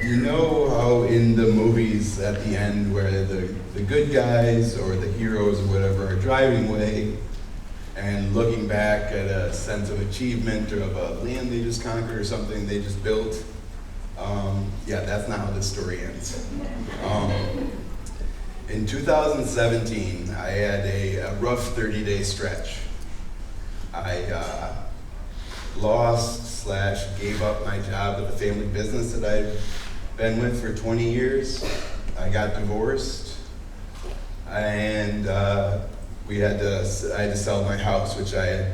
You know how in the movies at the end where the good guys or the heroes or whatever are driving away and looking back at a sense of achievement or of a land they just conquered or something they just built? Yeah, that's not how this story ends. In 2017, I had a rough 30-day stretch. I lost/gave up my job at the family business that I'd been with for 20 years. I got divorced, and I had to sell my house, which I had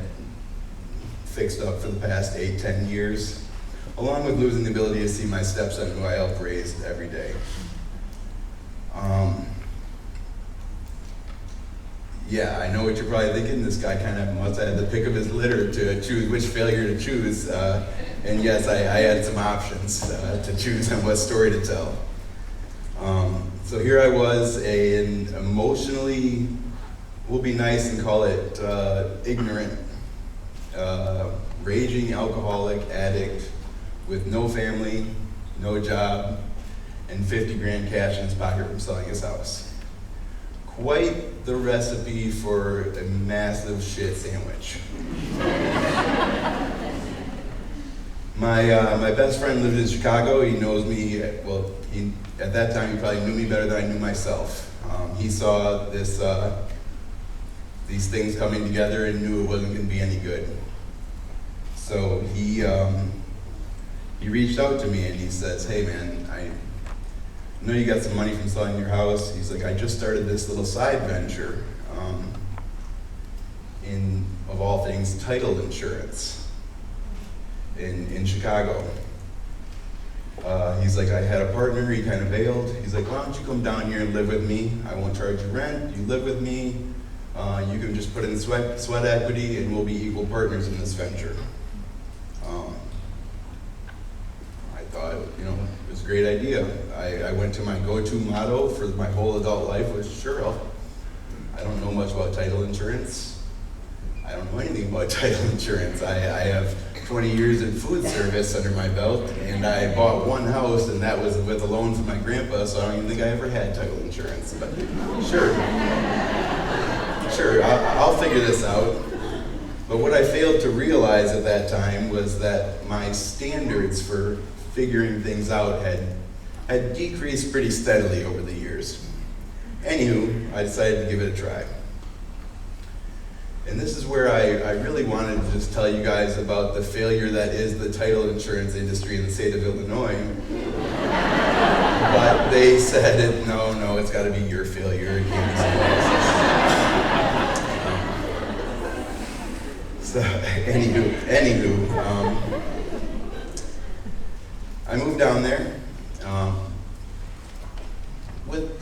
fixed up for the past 8-10 years, along with losing the ability to see my stepson, who I helped raise every day. Yeah, I know what you're probably thinking. This guy kind of must have had the pick of his litter to choose which failure to choose. And yes, I had some options to choose on what story to tell. So here I was, an emotionally, we'll be nice and call it ignorant, raging alcoholic addict with no family, no job, and 50 grand cash in his pocket from selling his house. Quite the recipe for a massive shit sandwich. My best friend lived in Chicago. He knows me, well, at that time he probably knew me better than I knew myself. He saw these things coming together and knew it wasn't going to be any good. So he reached out to me and he says, "Hey man, I know you got some money from selling your house." He's like, "I just started this little side venture in, of all things, title insurance in Chicago." He's like, "I had a partner, he kind of bailed." He's like, "Why don't you come down here and live with me? I won't charge you rent, you live with me, you can just put in sweat equity and we'll be equal partners in this venture." I thought, it was a great idea. I went to my go-to motto for my whole adult life, which sure, I don't know much about title insurance. I don't know anything about title insurance. I have 20 years in food service under my belt, and I bought one house, and that was with a loan from my grandpa, so I don't even think I ever had title insurance. But sure, I'll figure this out. But what I failed to realize at that time was that my standards for figuring things out had decreased pretty steadily over the years. Anywho, I decided to give it a try. And this is where I really wanted to just tell you guys about the failure that is the title insurance industry in the state of Illinois. But they said, no, it's got to be your failure. It can't be someone else's. So, anywho, I moved down there with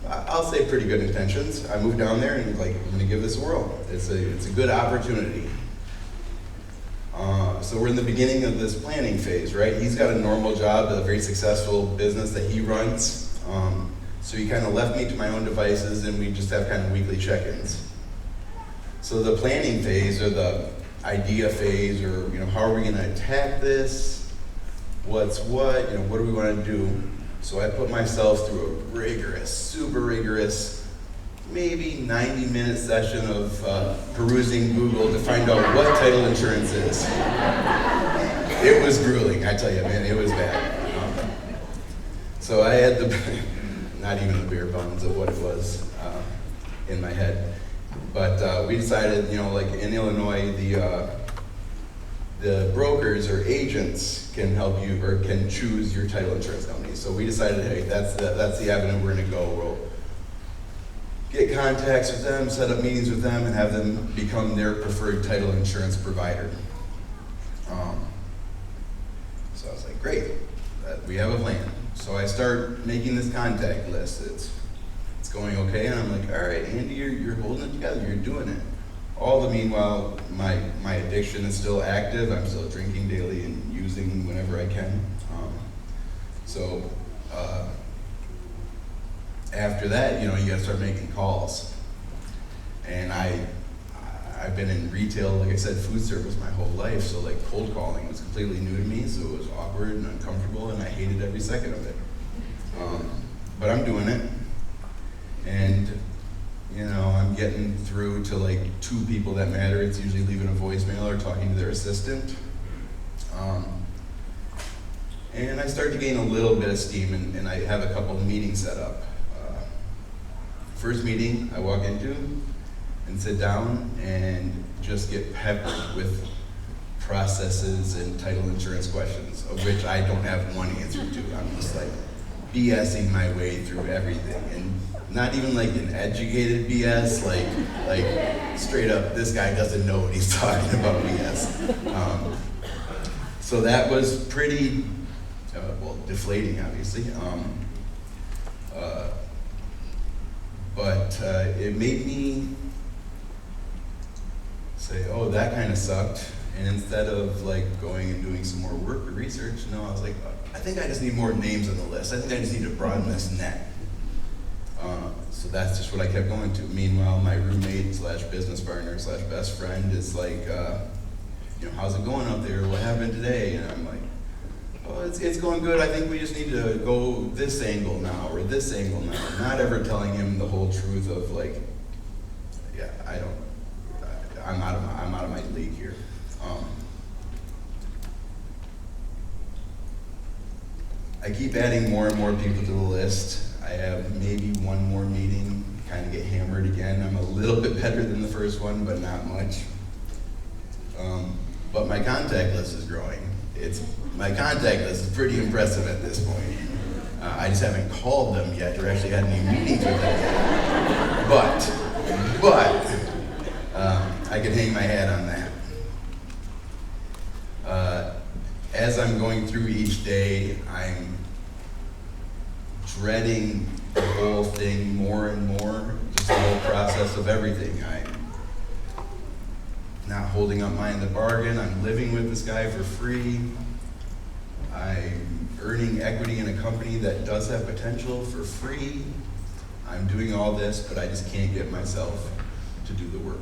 I'll say pretty good intentions. I moved down there and I'm going to give this a whirl. It's a good opportunity. So we're in the beginning of this planning phase, right? He's got a normal job, a very successful business that he runs. So he kind of left me to my own devices and we just have kind of weekly check-ins. So the planning phase or the idea phase or, how are we going to attack this? What's what? What do we want to do? So I put myself through a super rigorous, maybe 90-minute session of perusing Google to find out what title insurance is. It was grueling, I tell you, man, it was bad. So I had not even the bare bones of what it was in my head. But we decided, like in Illinois, the brokers or agents can help you or can choose your title insurance company. So we decided, hey, that's the avenue we're going to go. We'll get contacts with them, set up meetings with them, and have them become their preferred title insurance provider. So I was like, great, we have a plan. So I start making this contact list. It's going okay, and I'm like, all right, Andy, you're holding it together. You're doing it. All the meanwhile, my addiction is still active. I'm still drinking daily and using whenever I can. So after that, you gotta start making calls. And I I've been in retail, like I said, food service my whole life, so like cold calling was completely new to me, so it was awkward and uncomfortable, and I hated every second of it. But I'm doing it, and I'm getting through to like 2 people that matter. It's usually leaving a voicemail or talking to their assistant. And I start to gain a little bit of steam, and I have a couple of meetings set up. First meeting I walk into and sit down and just get peppered with processes and title insurance questions, of which I don't have one answer to. I'm just like BSing my way through everything, and not even like an educated BS, like straight up, this guy doesn't know what he's talking about BS. So that was pretty, deflating, obviously. But it made me say, oh, that kind of sucked. And instead of like going and doing some more work or research, I was like, I think I just need more names on the list. I think I just need to broaden this net. So that's just what I kept going to. Meanwhile, my roommate / business partner / best friend is like, how's it going out there? What happened today? And I'm like, oh, it's going good. I think we just need to go this angle now or this angle now. Not ever telling him the whole truth of like, yeah, I'm out of my league here. I keep adding more and more people to the list. I have maybe one more meeting, kind of get hammered again. I'm a little bit better than the first one, but not much. But my contact list is growing. My contact list is pretty impressive at this point. I just haven't called them yet or actually had any meetings with them yet. But I can hang my hat on that. As I'm going through each day, I'm dreading the whole thing more and more, just the whole process of everything. I'm not holding up my end of the bargain. I'm living with this guy for free. I'm earning equity in a company that does have potential for free. I'm doing all this, but I just can't get myself to do the work.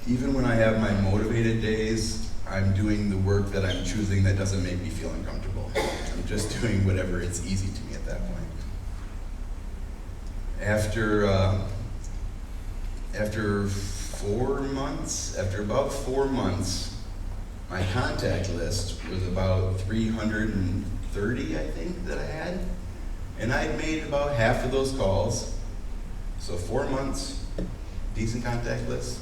Even when I have my motivated days, I'm doing the work that I'm choosing that doesn't make me feel uncomfortable. I'm just doing whatever it's easy to me at that point. After about 4 months, my contact list was about 330, I think, that I had. And I'd made about half of those calls. So 4 months, decent contact list.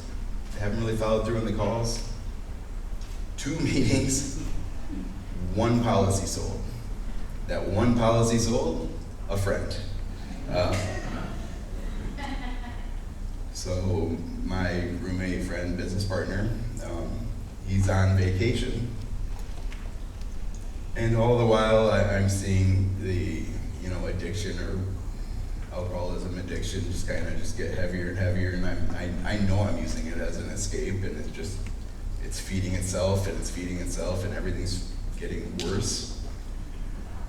Haven't really followed through on the calls. 2 meetings, 1 policy sold. That 1 policy sold, a friend. So my roommate, friend, business partner, he's on vacation. And all the while I'm seeing the, addiction or alcoholism addiction just kind of just get heavier and heavier, and I know I'm using it as an escape, and it's feeding itself and it's feeding itself, and everything's getting worse.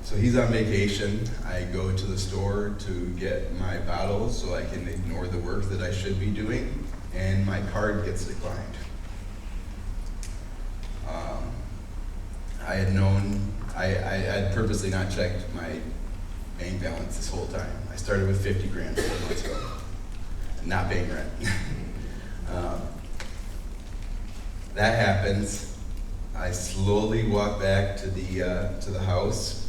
So he's on vacation. I go to the store to get my bottles so I can ignore the work that I should be doing, and my card gets declined. I had purposely not checked my bank balance this whole time. I started with 50 grand 4 months ago, not paying rent. That happens. I slowly walk back to the house.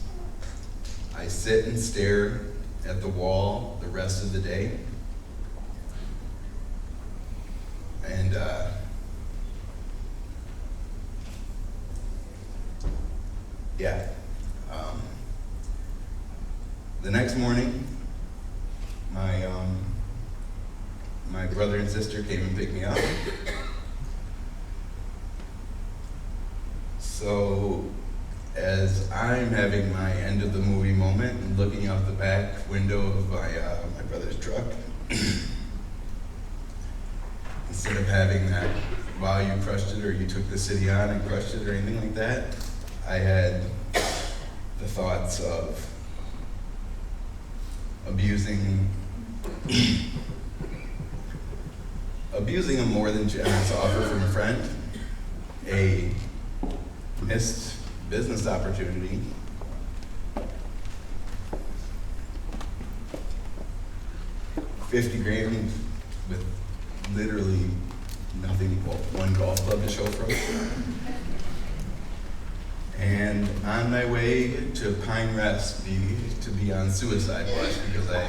I sit and stare at the wall the rest of the day. And the next morning, my brother and sister came and picked me up. So as I'm having my end of the movie moment and looking out the back window of my brother's truck, instead of having that, wow, you crushed it, or you took the city on and crushed it, or anything like that, I had the thoughts of abusing abusing a more than generous offer from a friend, a missed business opportunity, $50,000 with literally nothing, well, one golf club to show for it. And on my way to Pine Rest to be on suicide watch because I